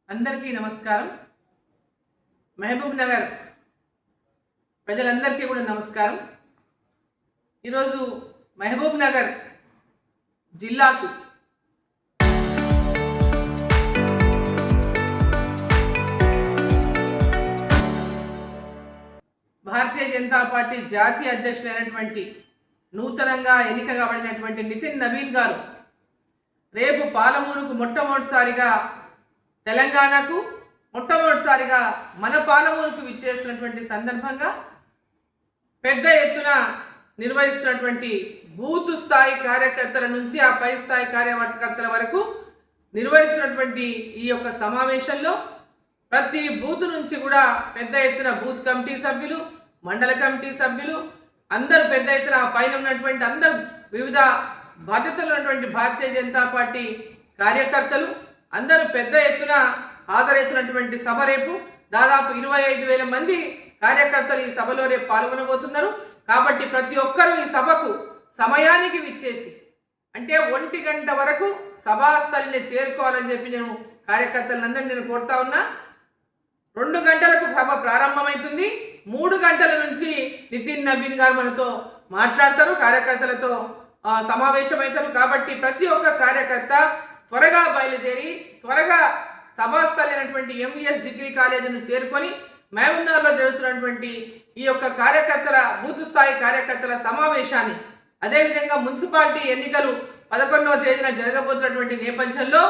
అందరికీ నమస్కారం. మహబూబ్ నగర్ ప్రజలందరికీ కూడా నమస్కారం. ఈరోజు మహబూబ్ నగర్ జిల్లాకు భారతీయ జనతా పార్టీ జాతీయ అధ్యక్షులైనటువంటి నూతనంగా ఎన్నిక కాబడినటువంటి నితిన్ నవీన్ గారు రేపు పాలమూరుకు మొట్టమొదటిసారిగా తెలంగాణకు మొట్టమొదటిసారిగా మన పాలమూరుకు విచ్చేస్తున్నటువంటి సందర్భంగా పెద్ద ఎత్తున నిర్వహిస్తున్నటువంటి బూత్ స్థాయి కార్యకర్తల నుంచి ఆ పై స్థాయి కార్యకర్తల వరకు నిర్వహిస్తున్నటువంటి ఈ యొక్క సమావేశంలో ప్రతి బూత్ నుంచి కూడా పెద్ద ఎత్తున బూత్ కమిటీ సభ్యులు, మండల కమిటీ సభ్యులు అందరూ పెద్ద ఎత్తున పైన ఉన్నటువంటి అందరూ వివిధ బాధ్యతలు ఉన్నటువంటి భారతీయ జనతా పార్టీ కార్యకర్తలు అందరూ పెద్ద ఎత్తున హాజరవుతున్నటువంటి సభ రేపు దాదాపు 25,000 మంది కార్యకర్తలు ఈ సభలో రేపు పాల్గొనబోతున్నారు. కాబట్టి ప్రతి ఒక్కరూ ఈ సభకు సమయానికి విచ్చేసి అంటే 1 గంట వరకు సభాస్థలిని చేరుకోవాలని చెప్పి నేను కార్యకర్తలందరినీ నేను కోరుతా ఉన్నా. 2 గంటలకు సభ ప్రారంభమవుతుంది. 3 గంటల నుంచి నితిన్ నవీన్ గారు మనతో మాట్లాడతారు, కార్యకర్తలతో సమావేశమవుతారు. కాబట్టి ప్రతి ఒక్క కార్యకర్త త్వరగా బయలుదేరి త్వరగా సభాస్థలి అయినటువంటి ఎంఈఎస్ డిగ్రీ కాలేజీని చేరుకొని మహబూబ్నగర్లో జరుగుతున్నటువంటి ఈ యొక్క కార్యకర్తల బూత్ స్థాయి కార్యకర్తల సమావేశాన్ని, అదేవిధంగా మున్సిపాలిటీ ఎన్నికలు 11వ తేదీన జరగబోతున్నటువంటి నేపథ్యంలో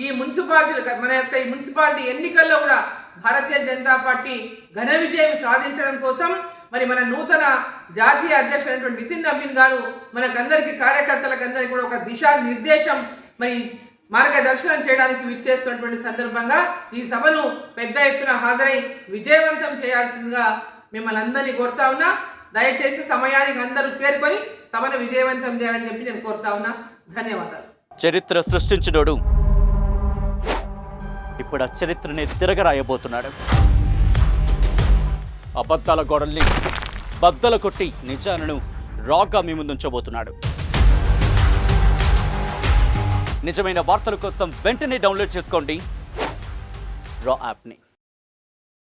ఈ మున్సిపాలిటీ ఎన్నికల్లో కూడా భారతీయ జనతా పార్టీ ఘన విజయం సాధించడం కోసం మరి మన నూతన జాతీయ అధ్యక్షుడైనటువంటి నితిన్ నవీన్ గారు మనకందరికీ కార్యకర్తలకందరికీ కూడా ఒక దిశా నిర్దేశం మరి మార్గదర్శనం చేయడానికి విచ్చేస్తున్నటువంటి సందర్భంగా ఈ సభను పెద్ద ఎత్తున హాజరై విజయవంతం చేయాల్సిందిగా మిమ్మల్ని అందరినీ కోరుతా ఉన్నా. దయచేసి సమయానికి అందరూ చేరుకొని సభను విజయవంతం చేయాలని చెప్పి నేను కోరుతా ఉన్నా. ధన్యవాదాలు. చరిత్ర సృష్టించినోడు ఇప్పుడు ఆ చరిత్రని తిరగరాయబోతున్నాడు. అబద్ధాల గోడల్ని బద్దలు కొట్టి నిజాలను రాగా మీ ముందుంచబోతున్నాడు. నిజమైన వార్తల కోసం వెంటనే డౌన్లోడ్ చేసుకోండి రా యాప్ని.